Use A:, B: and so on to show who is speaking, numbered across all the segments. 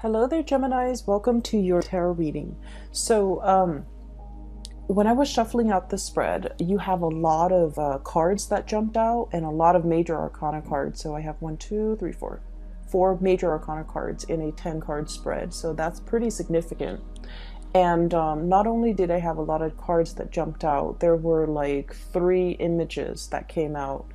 A: Hello there, Geminis. Welcome to your tarot reading. So, when I was shuffling out the spread, you have a lot of cards that jumped out and a lot of major arcana cards. So I have four major arcana cards in a 10-card spread. So that's pretty significant. And not only did I have a lot of cards that jumped out, there were like 3 images that came out.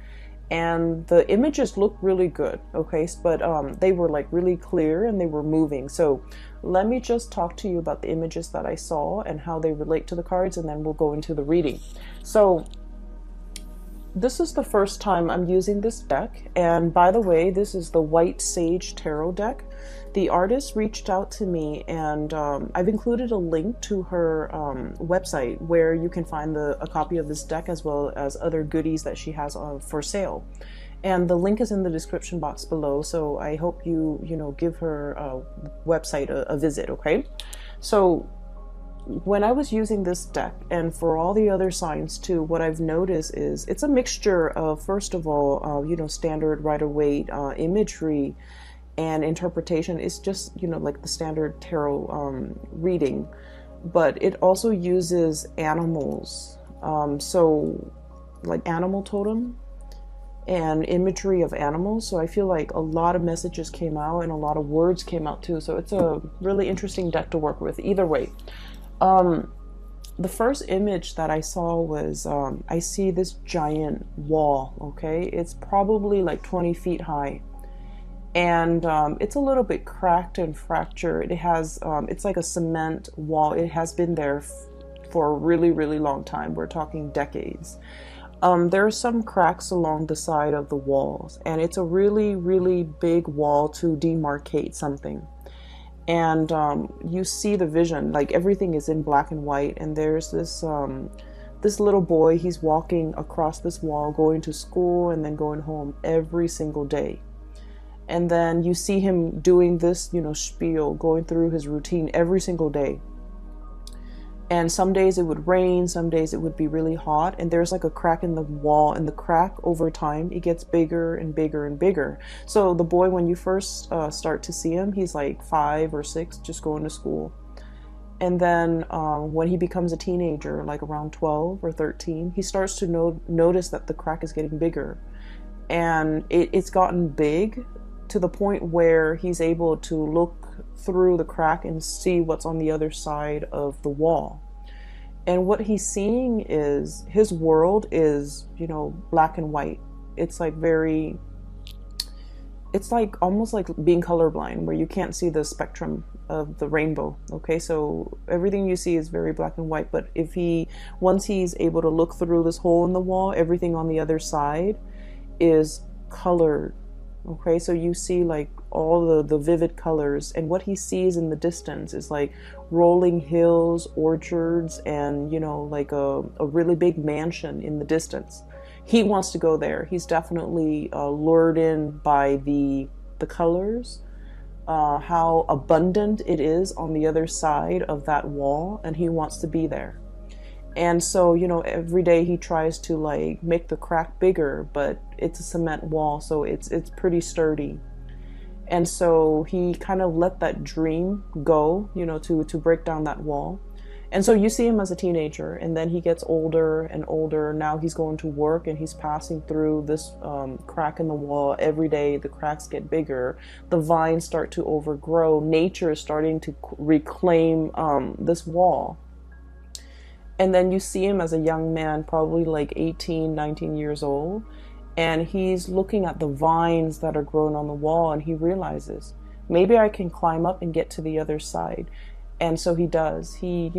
A: And the images look really good, okay, but they were like really clear and they were moving. So let me just talk to you about the images that I saw and how they relate to the cards, and then we'll go into the reading. So this is the first time I'm using this deck, and by the way, this is the White Sage Tarot deck. The artist reached out to me, and I've included a link to her website where you can find a copy of this deck as well as other goodies that she has for sale. And the link is in the description box below, so I hope you give her website a visit, okay? So when I was using this deck, and for all the other signs too, what I've noticed is it's a mixture of, first of all, standard Rider-Waite imagery and interpretation. Is just, like the standard tarot reading, but it also uses animals, so like animal totem and imagery of animals. So I feel like a lot of messages came out and a lot of words came out too. So it's a really interesting deck to work with either way. The first image that I saw was, I see this giant wall, okay? It's probably like 20 feet high. And it's a little bit cracked and fractured. It has, it's like a cement wall. It has been there for a really, really long time. We're talking decades. There are some cracks along the side of the walls, and it's a really, really big wall to demarcate something. And you see the vision, like everything is in black and white, and there's this this little boy. He's walking across this wall, going to school and then going home every single day. And then you see him doing this, spiel, going through his routine every single day. And some days it would rain, some days it would be really hot, and there's like a crack in the wall, and the crack over time, it gets bigger and bigger and bigger. So the boy, when you first start to see him, he's like 5 or 6, just going to school. And then when he becomes a teenager, like around 12 or 13, he starts to notice that the crack is getting bigger. And it's gotten big to the point where he's able to look through the crack and see what's on the other side of the wall. And what he's seeing is his world is, black and white. It's like it's like almost like being colorblind, where you can't see the spectrum of the rainbow. Okay, so everything you see is very black and white, but once he's able to look through this hole in the wall, everything on the other side is colored. Okay, so you see like all the vivid colors, and what he sees in the distance is like rolling hills, orchards, and like a really big mansion in the distance. He wants to go there. He's definitely lured in by the colors, how abundant it is on the other side of that wall, and he wants to be there. And so, every day he tries to like make the crack bigger, but it's a cement wall, so it's pretty sturdy. And so he kind of let that dream go, to break down that wall. And so you see him as a teenager, and then he gets older and older. Now he's going to work, and he's passing through this crack in the wall every day. The cracks get bigger. The vines start to overgrow. Nature is starting to reclaim this wall. And then you see him as a young man, probably like 18, 19 years old. And he's looking at the vines that are growing on the wall, and he realizes, maybe I can climb up and get to the other side. And so he does. He,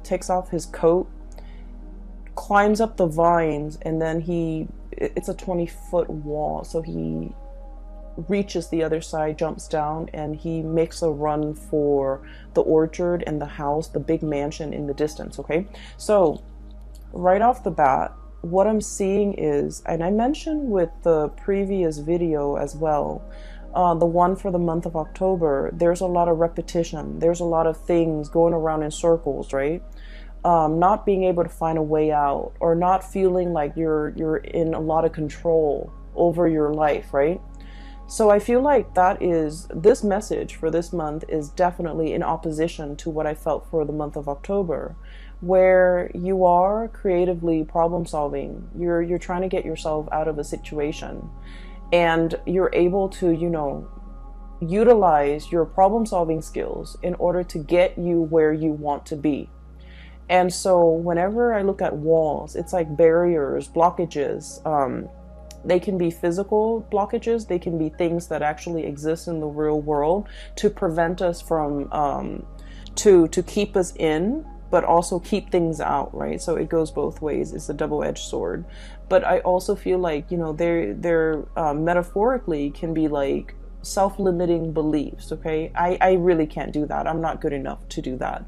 A: takes off his coat, climbs up the vines, and then it's a 20-foot wall. So he reaches the other side, jumps down, and he makes a run for the orchard and the house, the big mansion in the distance. Okay, so right off the bat, what I'm seeing is, and I mentioned with the previous video as well, the one for the month of October, there's a lot of repetition. There's a lot of things going around in circles, right? Not being able to find a way out, or not feeling like you're in a lot of control over your life, right? So I feel like this message for this month is definitely in opposition to what I felt for the month of October, where you are creatively problem solving. You're trying to get yourself out of a situation, and you're able to, utilize your problem solving skills in order to get you where you want to be. And so whenever I look at walls, it's like barriers, blockages. They can be physical blockages. They can be things that actually exist in the real world to prevent us from, to keep us in, but also keep things out, right? So it goes both ways. It's a double-edged sword. But I also feel like, they're metaphorically can be like self-limiting beliefs, okay? I really can't do that. I'm not good enough to do that.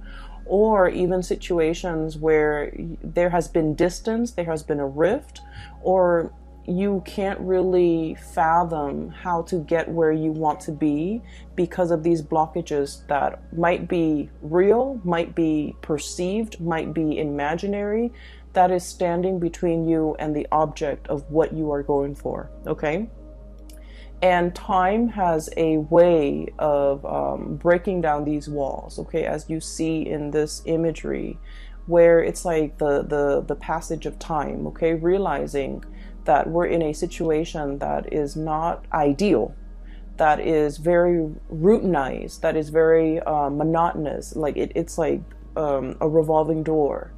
A: Or even situations where there has been distance, there has been a rift, or you can't really fathom how to get where you want to be because of these blockages that might be real, might be perceived, might be imaginary, that is standing between you and the object of what you are going for, okay? And time has a way of breaking down these walls, okay, as you see in this imagery, where it's like the passage of time, okay, realizing that we're in a situation that is not ideal, that is very routinized, that is very monotonous, like it's like a revolving door.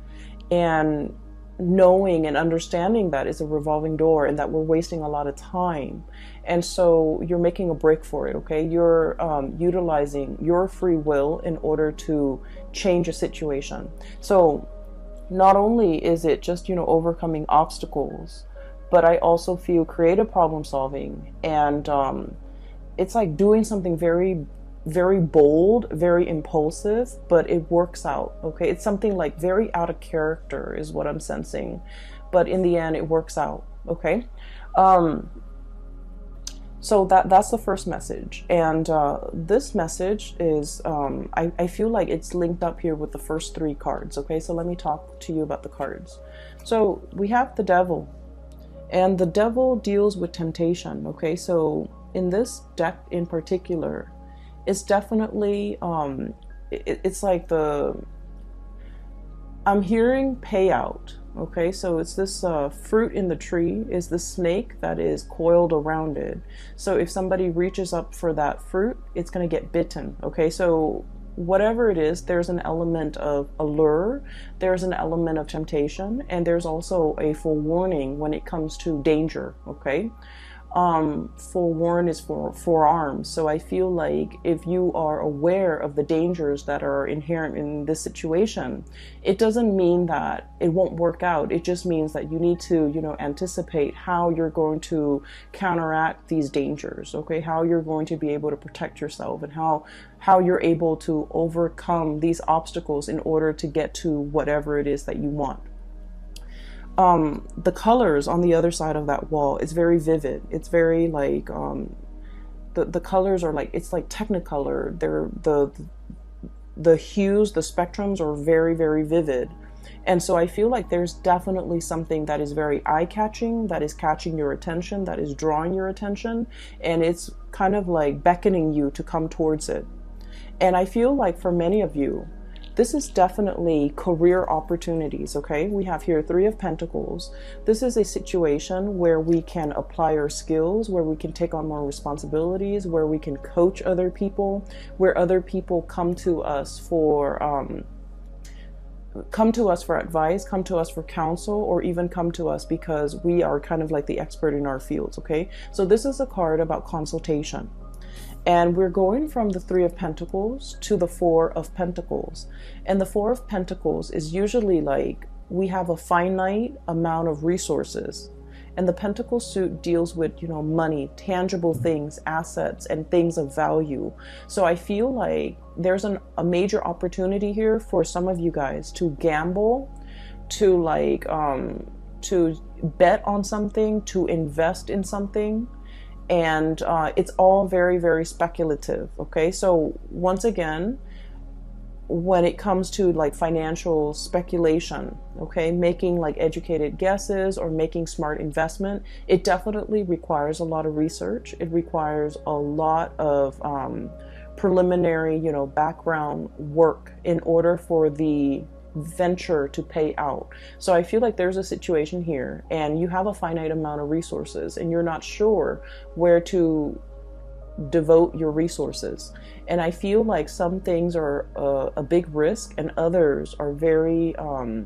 A: And knowing and understanding that it's a revolving door and that we're wasting a lot of time. And so you're making a break for it, okay? You're utilizing your free will in order to change a situation. So not only is it just, overcoming obstacles, but I also feel creative problem solving. And it's like doing something very, very bold, very impulsive, but it works out, okay? It's something like very out of character is what I'm sensing. But in the end, it works out, okay? So that's the first message. And this message is, I feel like it's linked up here with the first three cards, okay? So let me talk to you about the cards. So we have the Devil. And the Devil deals with temptation, okay? So in this deck in particular, it's definitely, it's like I'm hearing payout, okay? So it's this fruit in the tree is the snake that is coiled around it. So if somebody reaches up for that fruit, it's going to get bitten, okay? So whatever it is, there's an element of allure, there's an element of temptation, and there's also a forewarning when it comes to danger, okay? Forewarn is for forearms. So I feel like if you are aware of the dangers that are inherent in this situation, it doesn't mean that it won't work out. It just means that you need to, anticipate how you're going to counteract these dangers, okay? How you're going to be able to protect yourself and how you're able to overcome these obstacles in order to get to whatever it is that you want. The colors on the other side of that wall, it's very vivid. It's very like, the colors are like, it's like Technicolor. They're the hues, the spectrums are very, very vivid. And so I feel like there's definitely something that is very eye-catching, that is catching your attention, that is drawing your attention, and it's kind of like beckoning you to come towards it. And I feel like for many of you, this is definitely career opportunities, okay? We have here Three of Pentacles. This is a situation where we can apply our skills, where we can take on more responsibilities, where we can coach other people, where other people come to us for advice, come to us for counsel, or even come to us because we are kind of like the expert in our fields, okay? So this is a card about consultation. And we're going from the Three of Pentacles to the Four of Pentacles. And the Four of Pentacles is usually like we have a finite amount of resources. And the Pentacle suit deals with, money, tangible things, assets, and things of value. So I feel like there's a major opportunity here for some of you guys to gamble, to like, to bet on something, to invest in something. And it's all very, very speculative, okay? So once again, when it comes to like financial speculation, okay, making like educated guesses or making smart investment, it definitely requires a lot of research. It requires a lot of preliminary, you know, background work in order for the venture to pay out. So I feel like there's a situation here and you have a finite amount of resources and you're not sure where to devote your resources. And I feel like some things are a big risk and others are very, I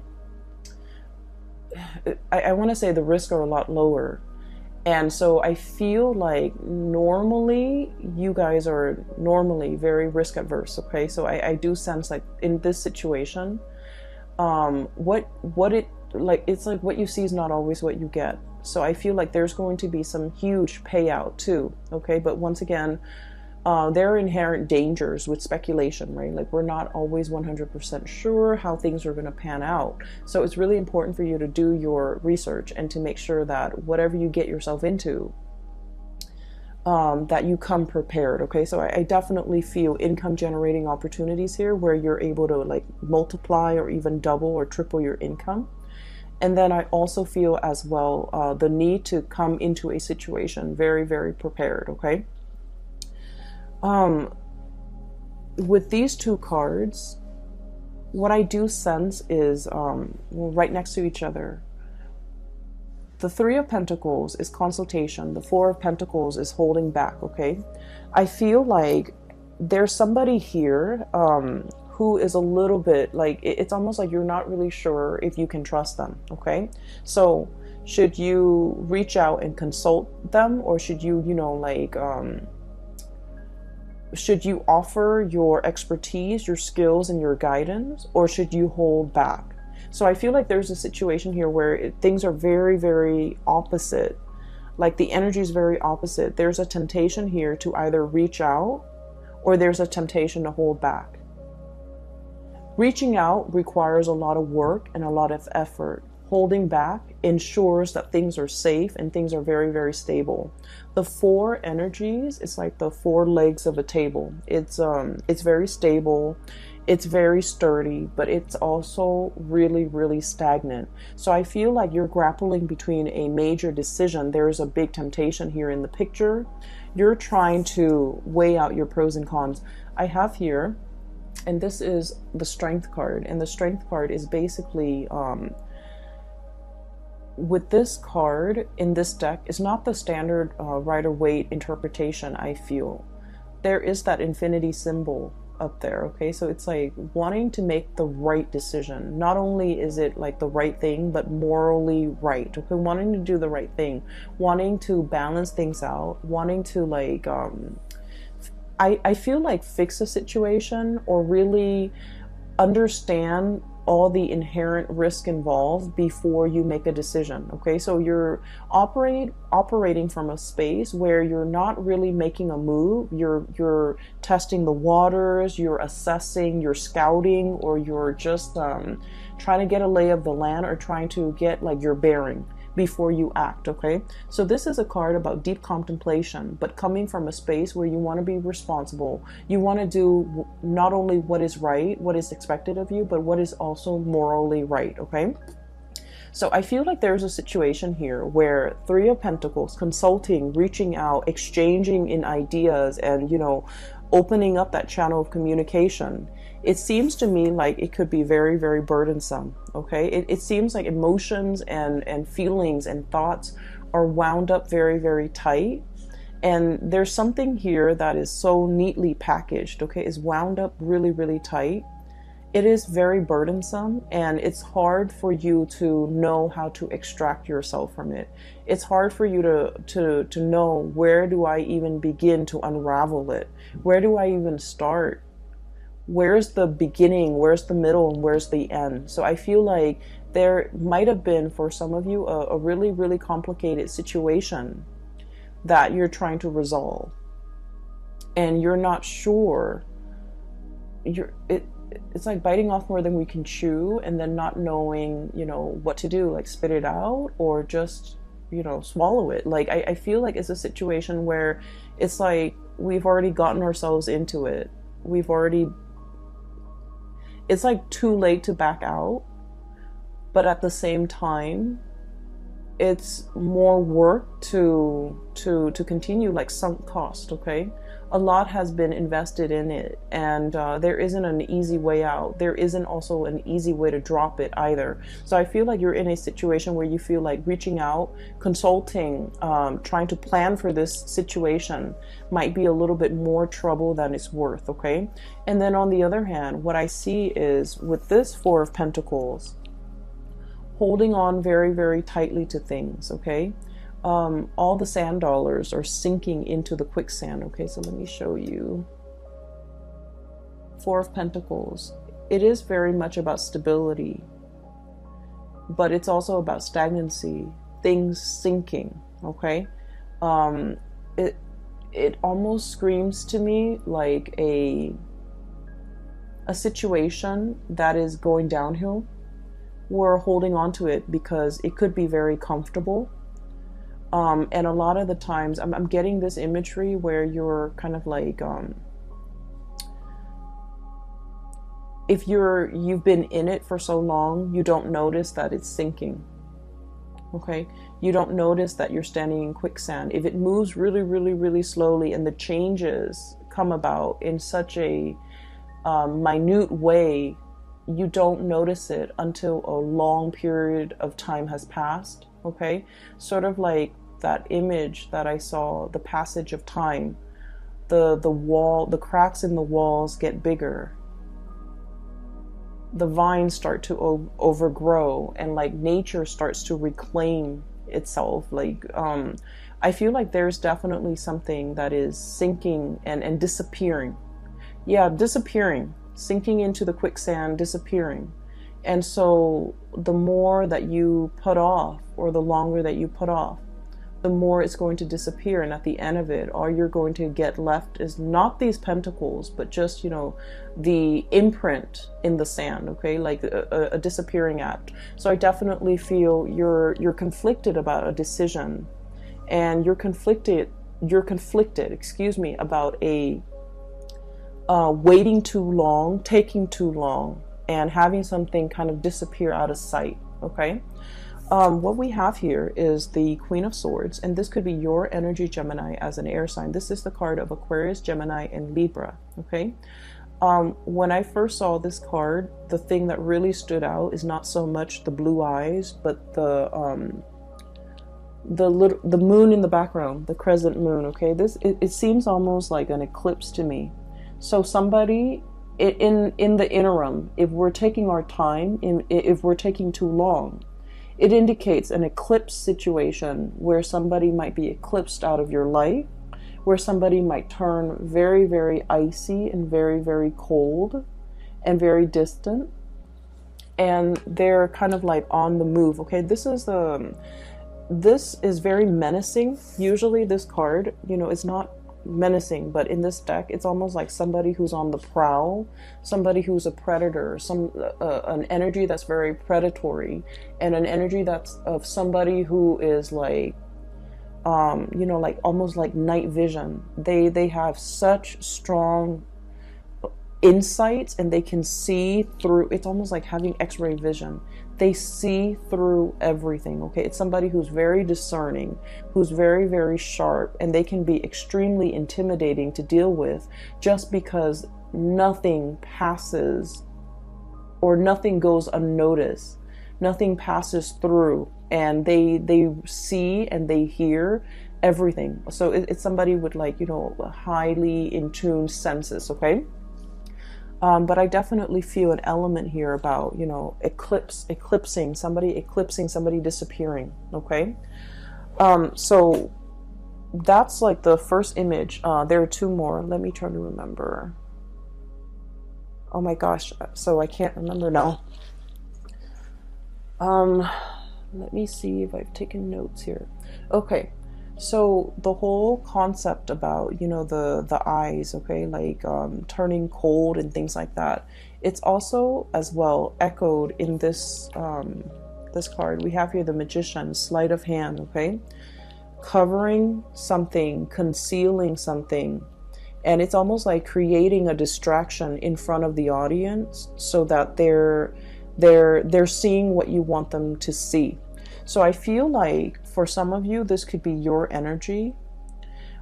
A: want to say the risks are a lot lower. And so I feel like normally you guys are normally very risk adverse. Okay. So I do sense like in this situation, what it like, it's like what you see is not always what you get. So I feel like there's going to be some huge payout too. Okay. But once again, there are inherent dangers with speculation, right? Like we're not always 100% sure how things are going to pan out. So it's really important for you to do your research and to make sure that whatever you get yourself into, that you come prepared. Okay. So I definitely feel income generating opportunities here where you're able to like multiply or even double or triple your income. And then I also feel as well the need to come into a situation very, very prepared, okay? With these two cards, what I do sense is right next to each other. The Three of Pentacles is consultation. The Four of Pentacles is holding back, okay? I feel like there's somebody here who is a little bit like, it's almost like you're not really sure if you can trust them, okay? So should you reach out and consult them, or should you, you know, like, should you offer your expertise, your skills, and your guidance, or should you hold back? So I feel like there's a situation here where things are very, very opposite. Like the energy is very opposite. There's a temptation here to either reach out or there's a temptation to hold back. Reaching out requires a lot of work and a lot of effort. Holding back ensures that things are safe and things are very, very stable. The four energies, it's like the four legs of a table. It's very stable. It's very sturdy, but it's also really, really stagnant. So I feel like you're grappling between a major decision. There's a big temptation here in the picture. You're trying to weigh out your pros and cons. I have here, and this is the Strength card, and the Strength card is basically, with this card in this deck, is not the standard Rider-Waite interpretation, I feel. There is that infinity symbol up there, okay? So it's like wanting to make the right decision. Not only is it like the right thing, but morally right, okay? Wanting to do the right thing, wanting to balance things out, wanting to like, I feel like fix a situation or really understand all the inherent risk involved before you make a decision, okay? So you're operating from a space where you're not really making a move. You're testing the waters, you're assessing, you're scouting, or you're just trying to get a lay of the land or trying to get like your bearing before you act, okay? So this is a card about deep contemplation, but coming from a space where you want to be responsible. You want to do not only what is right, what is expected of you, but what is also morally right, okay? So I feel like there's a situation here where Three of Pentacles, consulting, reaching out, exchanging in ideas, and, you know, opening up that channel of communication. It seems to me like it could be very, very burdensome, okay? It seems like emotions and feelings and thoughts are wound up very, very tight. And there's something here that is so neatly packaged, okay? Is wound up really, really tight. It is very burdensome, and it's hard for you to know how to extract yourself from it. It's hard for you to know, where do I even begin to unravel it? Where do I even start? Where's the beginning? Where's the middle? And where's the end? So I feel like there might have been, for some of you, a really, really complicated situation that you're trying to resolve. And you're not sure. It's like biting off more than we can chew, and then not knowing, you know, what to do, like spit it out or just, you know, swallow it. Like, I feel like it's a situation where it's like we've already gotten ourselves into it. We've already it's like too late to back out, but at the same time, it's more work to continue, like sunk cost. Okay, a lot has been invested in it, and there isn't an easy way out. There isn't also an easy way to drop it either. So I feel like you're in a situation where you feel like reaching out, consulting, trying to plan for this situation might be a little bit more trouble than it's worth. Okay, and then on the other hand, what I see is with this Four of Pentacles, holding on very, very tightly to things. Okay, all the sand dollars are sinking into the quicksand. Okay, so let me show you. Four of Pentacles. It is very much about stability, but it's also about stagnancy, things sinking. Okay, it almost screams to me like a situation that is going downhill. We're holding on to it because it could be very comfortable. And a lot of the times I'm getting this imagery where you're kind of like, if you've been in it for so long, you don't notice that it's sinking. Okay, you don't notice that you're standing in quicksand. If it moves really, really, really slowly and the changes come about in such a minute way, you don't notice it until a long period of time has passed. Okay, sort of like that image that I saw, the passage of time. The cracks in the walls get bigger. The vines start to overgrow, and like nature starts to reclaim itself. Like I feel like there's definitely something that is sinking and disappearing. Yeah, disappearing. Sinking into the quicksand, disappearing. And so the more that you put off, or the longer that you put off, the more it's going to disappear. And at the end of it, all you're going to get left is not these pentacles, but just, you know, the imprint in the sand. Okay, like a disappearing act. So I definitely feel you're conflicted about a decision, and you're conflicted, excuse me, about a waiting too long, taking too long, and having something kind of disappear out of sight. Okay, what we have here is the Queen of Swords, and this could be your energy, Gemini, as an air sign. This is the card of Aquarius, Gemini, and Libra. Okay, when I first saw this card, the thing that really stood out is not so much the blue eyes, but the moon in the background, the crescent moon. Okay, it seems almost like an eclipse to me. So somebody in the interim, if we're taking our time, if we're taking too long, it indicates an eclipse situation where somebody might be eclipsed out of your life, where somebody might turn very, very icy and very, very cold and very distant, and they're kind of like on the move. Okay, this is very menacing. Usually this card, you know, it's not menacing, but in this deck it's almost like somebody who's on the prowl, somebody who's a predator, an energy that's very predatory, and an energy that's of somebody who is like you know, like almost like night vision. They have such strong insights, and they can see through. It's almost like having x-ray vision. They see through everything. Okay, it's somebody who's very discerning, who's very, very sharp, and they can be extremely intimidating to deal with, just because nothing passes or nothing goes unnoticed. Nothing passes through, and they see and they hear everything. So it's somebody with, like, you know, highly in tune senses. Okay. But I definitely feel an element here about, you know, eclipsing somebody disappearing. Okay. So that's like the first image. There are two more. Let me try to remember. Oh my gosh. So I can't remember now. Let me see if I've taken notes here. Okay. So the whole concept about, you know, the eyes, okay, like turning cold and things like that, it's also as well echoed in this this card. We have here the Magician, sleight of hand, okay, covering something, concealing something, And it's almost like creating a distraction in front of the audience so that they're seeing what you want them to see. So I feel like for some of you, this could be your energy,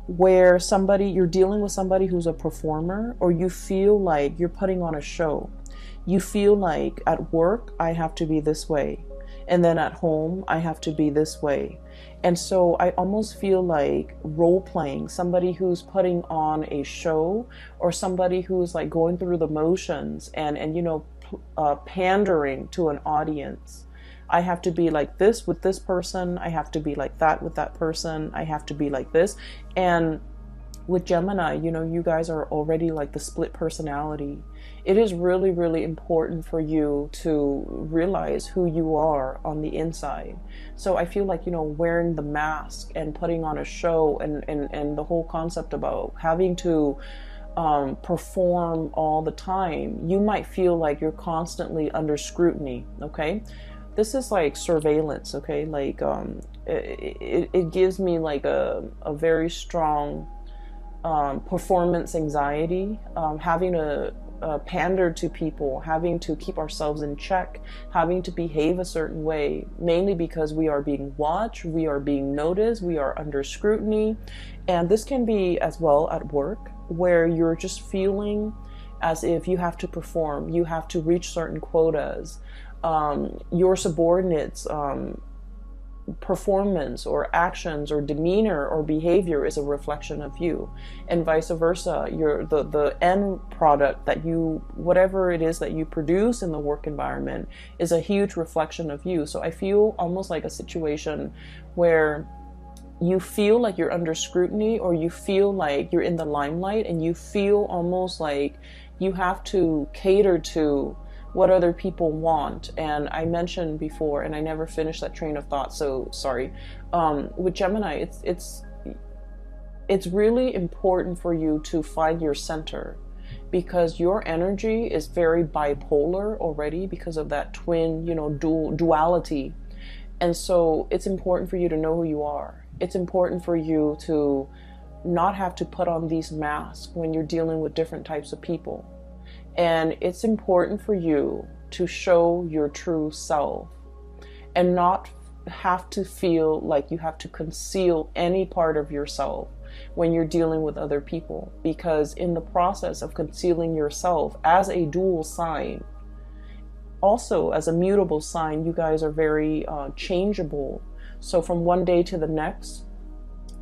A: where you're dealing with somebody who's a performer, or you feel like you're putting on a show. You feel like at work, I have to be this way. And then at home, I have to be this way. And so I almost feel like role playing, somebody who's putting on a show, or somebody who's like going through the motions and pandering to an audience. I have to be like this with this person. I have to be like that with that person. I have to be like this. And with Gemini, you guys are already like the split personality. It is really, really important for you to realize who you are on the inside. So I feel like, wearing the mask and putting on a show and the whole concept about having to perform all the time, you might feel like you're constantly under scrutiny, okay? This is like surveillance, okay? Like it gives me like a very strong performance anxiety, having to pander to people, having to keep ourselves in check, having to behave a certain way, mainly because we are being watched, we are being noticed, we are under scrutiny. And this can be as well at work, where you're just feeling as if you have to perform, you have to reach certain quotas. Your subordinates' performance or actions or demeanor or behavior is a reflection of you, and vice versa. The end product that whatever it is that you produce in the work environment is a huge reflection of you. So I feel almost like a situation where you feel like you're under scrutiny, or you feel like you're in the limelight, and you feel almost like you have to cater to what other people want. And I mentioned before, and I never finished that train of thought, so sorry. With Gemini, it's really important for you to find your center, because your energy is very bipolar already because of that twin, duality. And so it's important for you to know who you are. It's important for you to not have to put on these masks when you're dealing with different types of people. And it's important for you to show your true self and not have to feel like you have to conceal any part of yourself when you're dealing with other people. Because in the process of concealing yourself as a dual sign, also as a mutable sign, you guys are very changeable. So from one day to the next,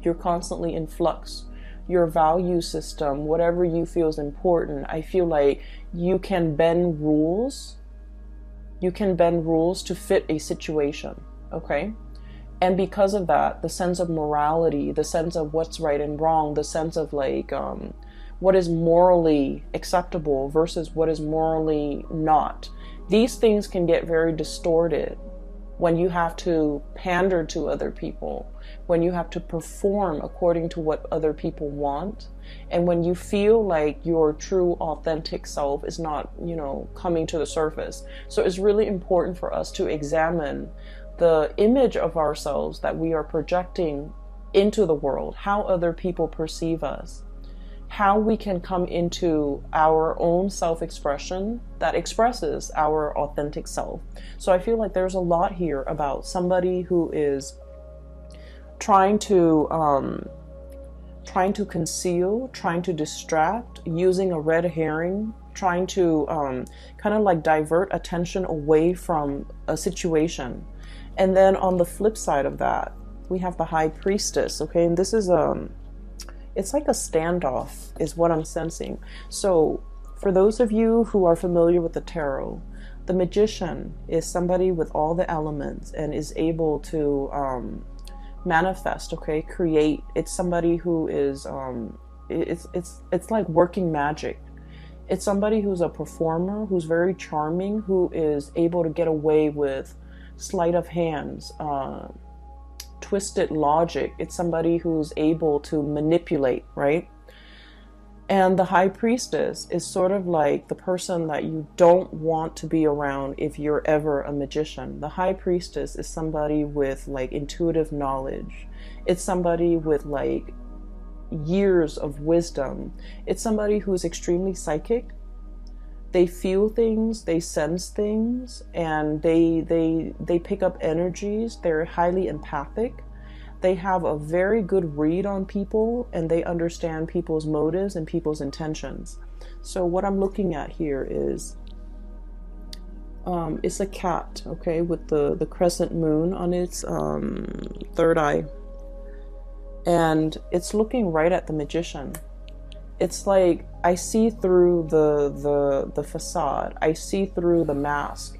A: you're constantly in flux. Your value system, whatever you feel is important, I feel like you can bend rules. You can bend rules to fit a situation, okay? And because of that, the sense of morality, the sense of what's right and wrong, the sense of like what is morally acceptable versus what is morally not, these things can get very distorted when you have to pander to other people, when you have to perform according to what other people want, and when you feel like your true authentic self is not, coming to the surface. So it's really important for us to examine the image of ourselves that we are projecting into the world, how other people perceive us, how we can come into our own self-expression that expresses our authentic self. So I feel like there's a lot here about somebody who is trying to conceal, trying to distract, using a red herring, trying to kind of like divert attention away from a situation. And then on the flip side of that, we have the High Priestess, okay? And this is it's like a standoff is what I'm sensing. So for those of you who are familiar with the tarot, the Magician is somebody with all the elements and is able to manifest, okay, create. It's somebody who is it's like working magic. It's somebody who's a performer, who's very charming, who is able to get away with sleight of hands, twisted logic. It's somebody who's able to manipulate, right? And the High Priestess is sort of like the person that you don't want to be around if you're ever a magician. The High Priestess is somebody with like intuitive knowledge. It's somebody with like years of wisdom. It's somebody who's extremely psychic. They feel things, they sense things, and they pick up energies. They're highly empathic. They have a very good read on people, and they understand people's motives and people's intentions. So what I'm looking at here is it's a cat, okay, with the crescent moon on its third eye, and it's looking right at the magician. It's like I see through the facade. I see through the mask.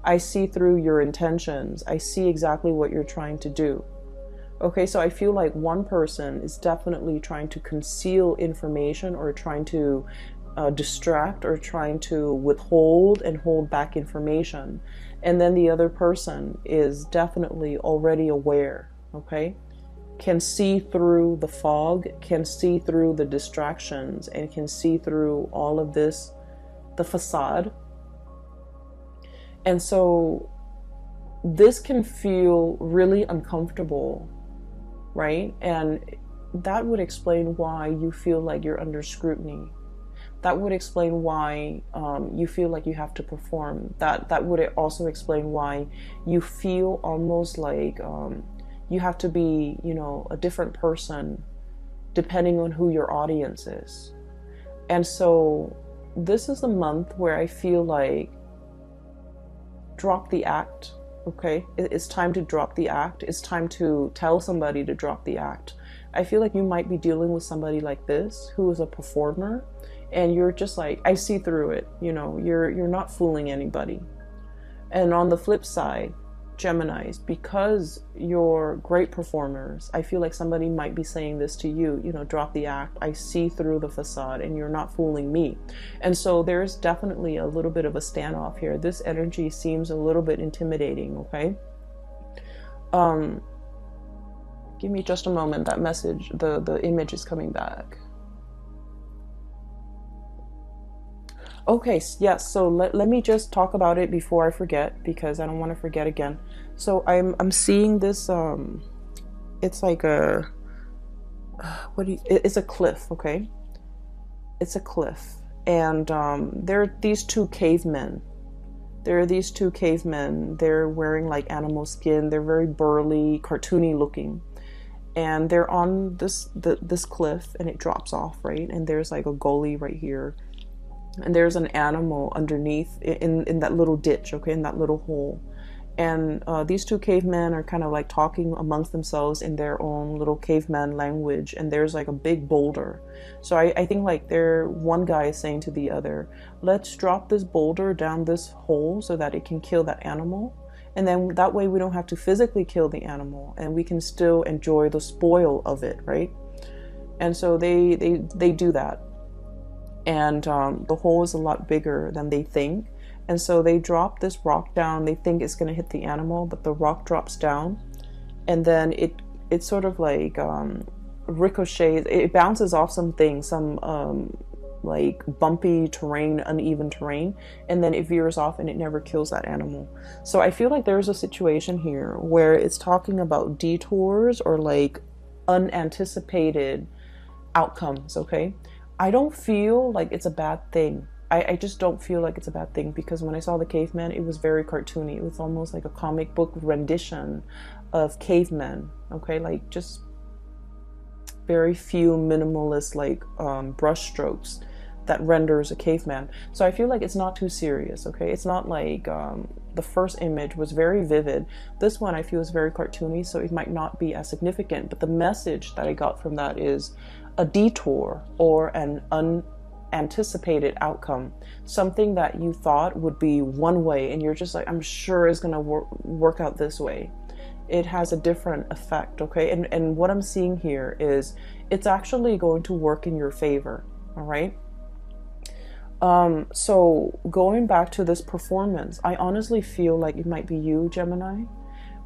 A: I see through your intentions. I see exactly what you're trying to do. Okay, so I feel like one person is definitely trying to conceal information, or trying to distract, or trying to withhold and hold back information. And then the other person is definitely already aware, okay? Can see through the fog, can see through the distractions, and can see through all of this, the facade. And so this can feel really uncomfortable, right? And that would explain why you feel like you're under scrutiny. That would explain why you feel like you have to perform. That would also explain why you feel almost like you have to be, you know, a different person depending on who your audience is. And so this is a month where I feel like drop the act, okay? It's time to drop the act. It's time to tell somebody to drop the act. I feel like you might be dealing with somebody like this who is a performer, and you're just like, I see through it, you know, you're not fooling anybody. And on the flip side, Geminis, because you're great performers, I feel like somebody might be saying this to you, you know, drop the act. I see through the facade and you're not fooling me. And so there's definitely a little bit of a standoff here. This energy seems a little bit intimidating, okay? Give me just a moment. That message, the image is coming back. Okay, yes, so let me just talk about it before I forget, because I don't want to forget again. So I'm seeing this, it's like a, it's a cliff, okay? It's a cliff. And there are these two cavemen. They're wearing like animal skin. They're very burly, cartoony looking. And they're on this cliff, and it drops off, right? And there's like a gully right here. And there's an animal underneath in that little ditch, okay, in that little hole. And these two cavemen are kind of like talking amongst themselves in their own little caveman language. And there's like a big boulder. So I think like one guy is saying to the other, let's drop this boulder down this hole so that it can kill that animal. And then that way we don't have to physically kill the animal, and we can still enjoy the spoil of it, right? And so they do that. And the hole is a lot bigger than they think. And so they drop this rock down. They think it's going to hit the animal, but the rock drops down. And then it sort of like ricochets. It bounces off some like bumpy terrain, uneven terrain. And then it veers off and it never kills that animal. So I feel like there's a situation here where it's talking about detours or like unanticipated outcomes, okay? I don't feel like it's a bad thing. I just don't feel like it's a bad thing, because when I saw the caveman, it was very cartoony. It was almost like a comic book rendition of cavemen, okay? Like just very few minimalist like brush strokes that renders a caveman. So I feel like it's not too serious, okay? It's not like the first image was very vivid. This one I feel is very cartoony, so it might not be as significant. But the message that I got from that is a detour or an unanticipated outcome, something that you thought would be one way and you're just like, I'm sure it's gonna work out this way. It has a different effect, okay? And what I'm seeing here is it's actually going to work in your favor, all right? So going back to this performance, I honestly feel like it might be you, Gemini,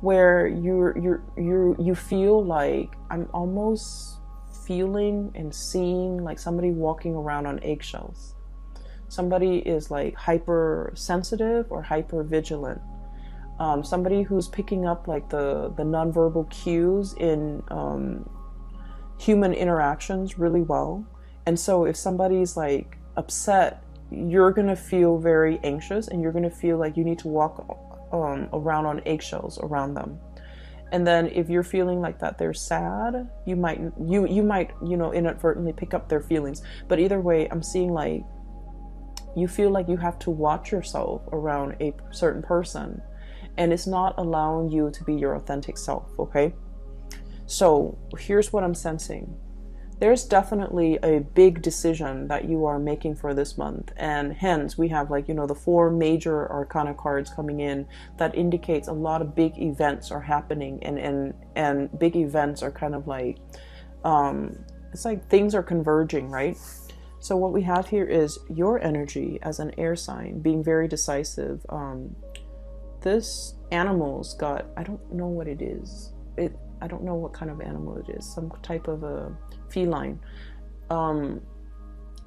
A: where you feel like I'm almost feeling and seeing like somebody walking around on eggshells. Somebody is like hypersensitive or hyper vigilant. Somebody who's picking up like the nonverbal cues in human interactions really well. And so if somebody's like upset, you're going to feel very anxious, and you're going to feel like you need to walk around on eggshells around them. And then if you're feeling like that they're sad, you might inadvertently pick up their feelings. But either way, I'm seeing like you feel like you have to watch yourself around a certain person, and it's not allowing you to be your authentic self, okay? So here's what I'm sensing. There's definitely a big decision that you are making for this month, and hence we have like, the 4 major arcana cards coming in that indicates a lot of big events are happening, and big events are kind of like, it's like things are converging, right? So what we have here is your energy as an air sign being very decisive. This animal's got, I don't know what it is. I don't know what kind of animal it is. Some type of a feline.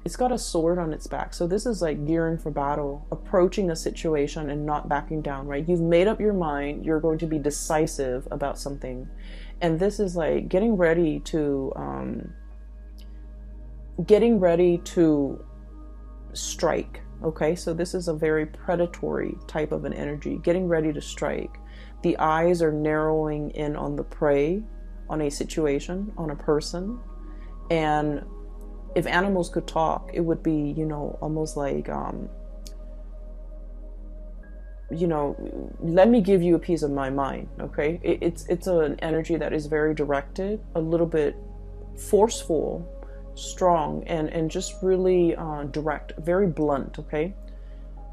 A: It's got a sword on its back. So this is like gearing for battle, approaching a situation and not backing down, right? You've made up your mind. You're going to be decisive about something. And this is like getting ready to strike. Okay, so this is a very predatory type of an energy, getting ready to strike. The eyes are narrowing in on the prey, on a situation, on a person. And if animals could talk, it would be, almost like, let me give you a piece of my mind, okay? It's an energy that is very directed, a little bit forceful, strong, and just really direct, very blunt, okay?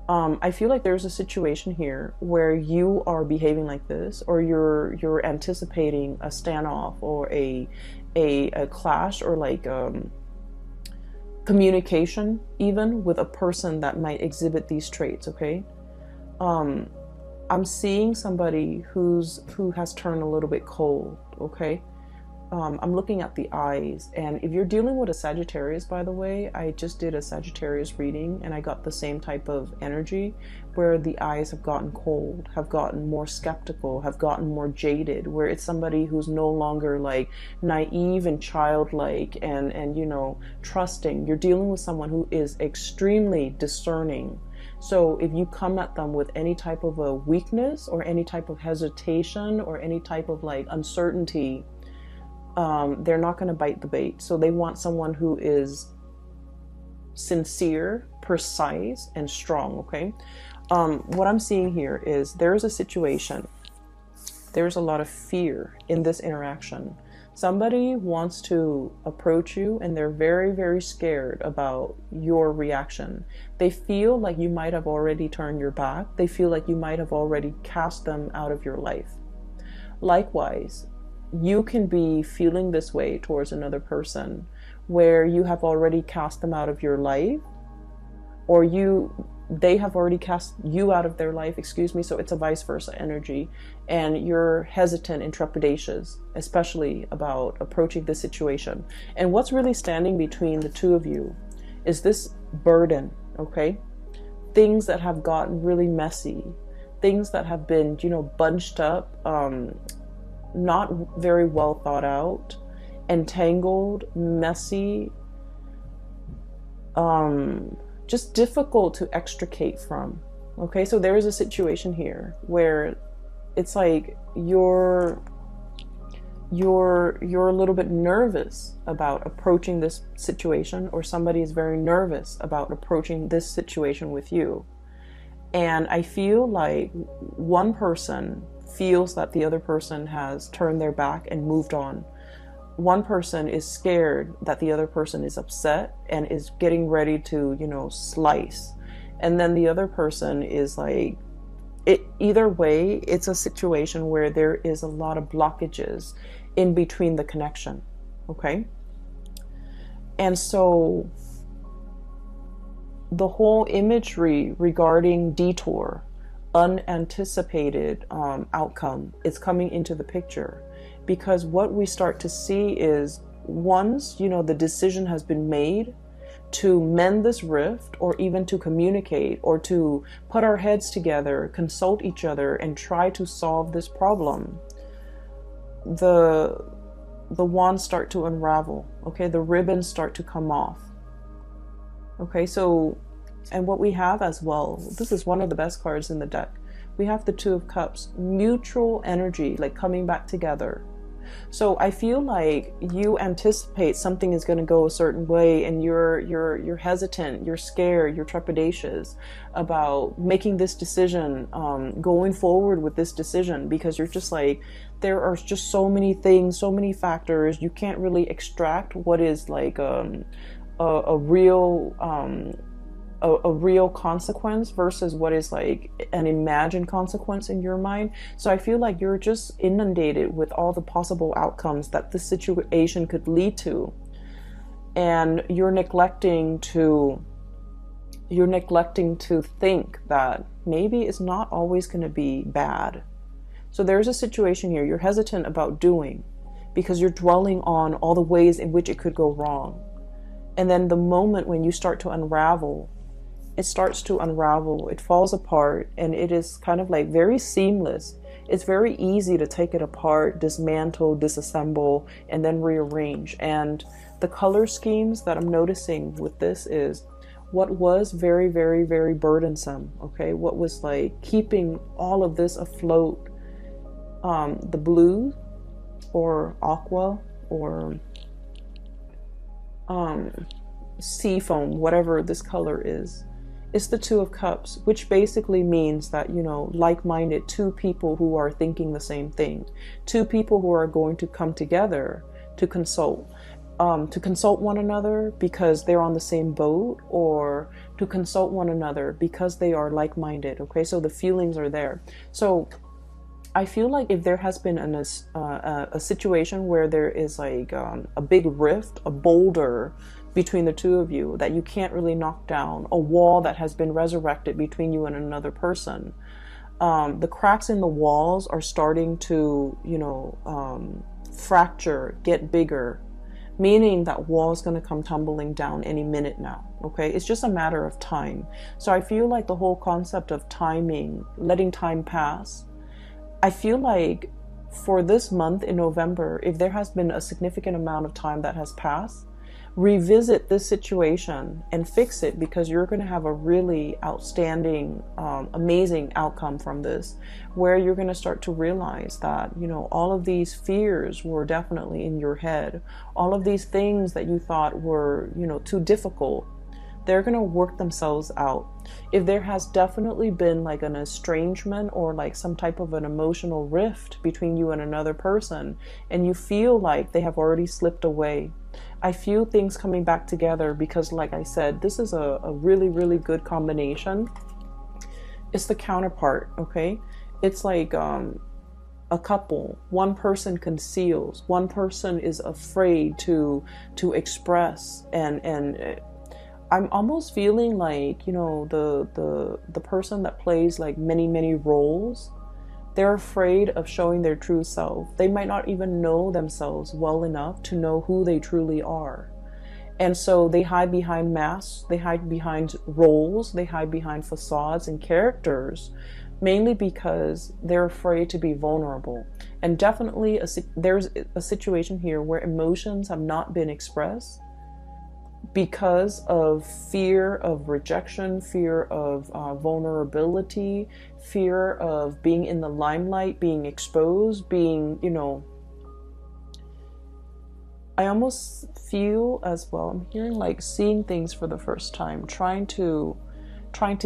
A: I feel like there's a situation here where you are behaving like this, or you're anticipating a standoff or a clash, or like communication even with a person that might exhibit these traits, okay? I'm seeing somebody who has turned a little bit cold, okay? I'm looking at the eyes, and if you're dealing with a Sagittarius, by the way, I just did a Sagittarius reading and I got the same type of energy where the eyes have gotten cold, have gotten more skeptical, have gotten more jaded, where it's somebody who's no longer like naive and childlike and trusting. You're dealing with someone who is extremely discerning. So if you come at them with any type of a weakness or any type of hesitation or any type of like uncertainty, they're not going to bite the bait. So they want someone who is sincere, precise, and strong, okay? What I'm seeing here is there's a situation. There's a lot of fear in this interaction. Somebody wants to approach you and they're very, very scared about your reaction. They feel like you might have already turned your back. They feel like you might have already cast them out of your life. Likewise, you can be feeling this way towards another person where you have already cast them out of your life, or they have already cast you out of their life, so it's a vice versa energy, and you're hesitant and trepidatious, especially about approaching this situation. And what's really standing between the two of you is this burden, okay? Things that have gotten really messy, things that have been, bunched up, not very well thought out, entangled, messy, just difficult to extricate from. Okay, so there is a situation here where it's like you're a little bit nervous about approaching this situation, or somebody is very nervous about approaching this situation with you. And I feel like one person feels that the other person has turned their back and moved on. One person is scared that the other person is upset and is getting ready to, slice. And then the other person is like, either way, it's a situation where there is a lot of blockages in between the connection. Okay? And so the whole imagery regarding detour, unanticipated outcome, is coming into the picture, because what we start to see is once the decision has been made to mend this rift, or even to communicate, or to put our heads together, consult each other, and try to solve this problem, the the wands start to unravel, okay? The ribbons start to come off. Okay, so, and what we have as well, this is one of the best cards in the deck. We have the Two of Cups, mutual energy, like coming back together. So I feel like you anticipate something is going to go a certain way, and you're hesitant, you're scared, you're trepidatious about making this decision, going forward with this decision, because you're just like, there are just so many things, so many factors. You can't really extract what is like a real consequence versus what is like an imagined consequence in your mind. So I feel like you're just inundated with all the possible outcomes that this situation could lead to, and you're neglecting to think that maybe it's not always going to be bad. So there's a situation here you're hesitant about doing because you're dwelling on all the ways in which it could go wrong. And then the moment when you start to unravel, it starts to unravel, it falls apart, and it is kind of like very seamless. It's very easy to take it apart, dismantle, disassemble, and then rearrange. And the color schemes that I'm noticing with this is what was very, very, very burdensome, okay? What was like keeping all of this afloat, the blue or aqua or sea foam, whatever this color is. It's the Two of Cups, which basically means that, you know, like-minded, two people who are thinking the same thing, two people who are going to come together to consult one another because they're on the same boat, or to consult one another because they are like-minded. Okay, so the feelings are there. So I feel like if there has been a situation where there is like a big rift, a boulder between the two of you that you can't really knock down, a wall that has been resurrected between you and another person, the cracks in the walls are starting to, you know, fracture, get bigger, meaning that wall is going to come tumbling down any minute now. Okay, it's just a matter of time. So I feel like the whole concept of timing, letting time pass, I feel like for this month in November, if there has been a significant amount of time that has passed, revisit this situation and fix it, because you're going to have a really outstanding, amazing outcome from this, where you're going to start to realize that, you know, all of these fears were definitely in your head. All of these things that you thought were, you know, too difficult, they're going to work themselves out. If there has definitely been like an estrangement or like some type of an emotional rift between you and another person, and you feel like they have already slipped away, I feel things coming back together, because like I said, this is a really, really good combination. It's the counterpart, okay? It's like a couple. One person conceals, one person is afraid to express, and I'm almost feeling like, you know, the person that plays like many roles, they're afraid of showing their true self. They might not even know themselves well enough to know who they truly are. And so they hide behind masks, they hide behind roles, they hide behind facades and characters, mainly because they're afraid to be vulnerable. And definitely there's a situation here where emotions have not been expressed because of fear of rejection, fear of vulnerability, fear of being in the limelight, being exposed, being, you know, I almost feel as well, I'm hearing like seeing things for the first time, trying to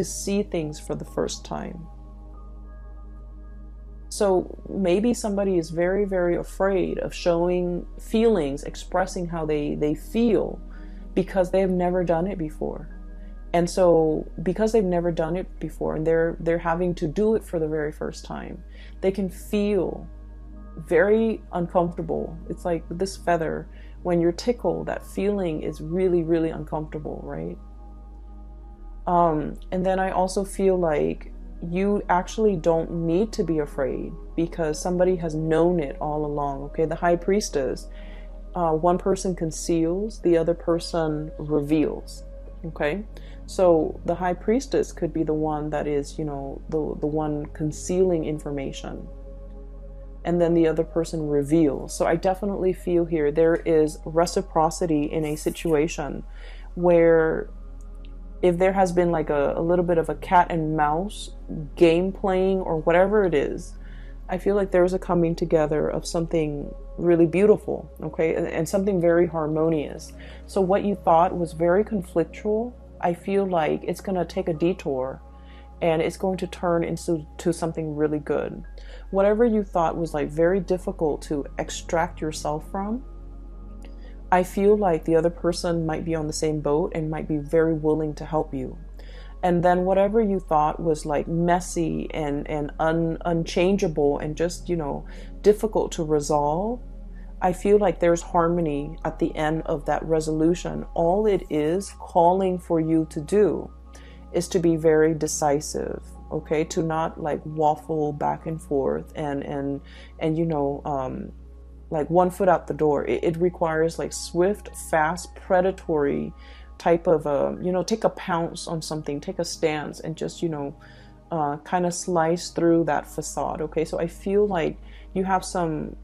A: see things for the first time. So maybe somebody is very, very afraid of showing feelings, expressing how they feel, because they have never done it before. And so because they've never done it before, and they're having to do it for the very first time, they can feel very uncomfortable. It's like this feather, when you're tickled, that feeling is really, really uncomfortable, right? And then I also feel like you actually don't need to be afraid, because somebody has known it all along. Okay, the High Priestess, one person conceals, the other person reveals. Okay, so the High Priestess could be the one that is, you know, the one concealing information, and then the other person reveals. So I definitely feel here there is reciprocity in a situation where if there has been like a little bit of a cat and mouse game playing or whatever it is, I feel like there's a coming together of something really beautiful, okay, and something very harmonious. So what you thought was very conflictual, I feel like it's going to take a detour and it's going to turn into something really good. Whatever you thought was like very difficult to extract yourself from, I feel like the other person might be on the same boat and might be very willing to help you. And then whatever you thought was like messy and unchangeable and just, you know, difficult to resolve, I feel like there's harmony at the end of that resolution. All it is calling for you to do is to be very decisive, okay? To not like waffle back and forth and you know, like one foot out the door. It requires like swift, fast, predatory type of, you know, take a pounce on something, take a stance and just, you know, kind of slice through that facade, okay? So I feel like you have some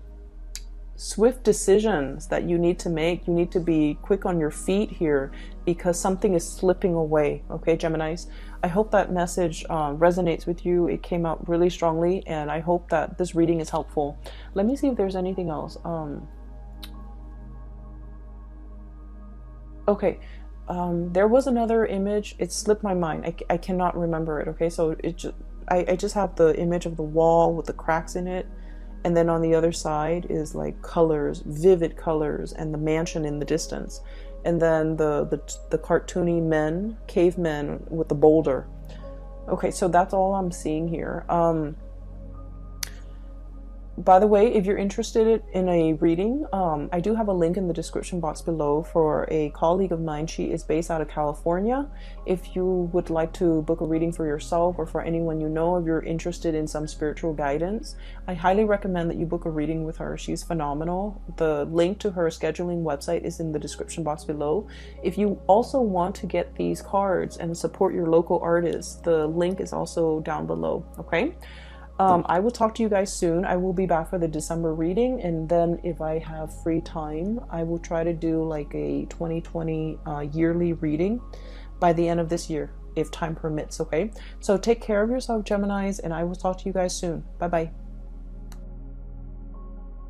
A: swift decisions that you need to make. You need to be quick on your feet here because something is slipping away, okay, Geminis? I hope that message resonates with you. It came out really strongly, and I hope that this reading is helpful. Let me see if there's anything else. Okay, there was another image. It slipped my mind. I cannot remember it, okay? So I just have the image of the wall with the cracks in it. And then on the other side is like colors, vivid colors, and the mansion in the distance. And then the cartoony men, cavemen with the boulder. Okay, so that's all I'm seeing here. By the way, if you're interested in a reading, I do have a link in the description box below for a colleague of mine. She is based out of California. If you would like to book a reading for yourself or for anyone you know, if you're interested in some spiritual guidance, I highly recommend that you book a reading with her. She's phenomenal. The link to her scheduling website is in the description box below. If you also want to get these cards and support your local artists, the link is also down below, okay? I will talk to you guys soon. I will be back for the December reading, and then if I have free time, I will try to do like a 2020 yearly reading by the end of this year, if time permits, okay? So take care of yourself, Geminis, and I will talk to you guys soon. Bye-bye.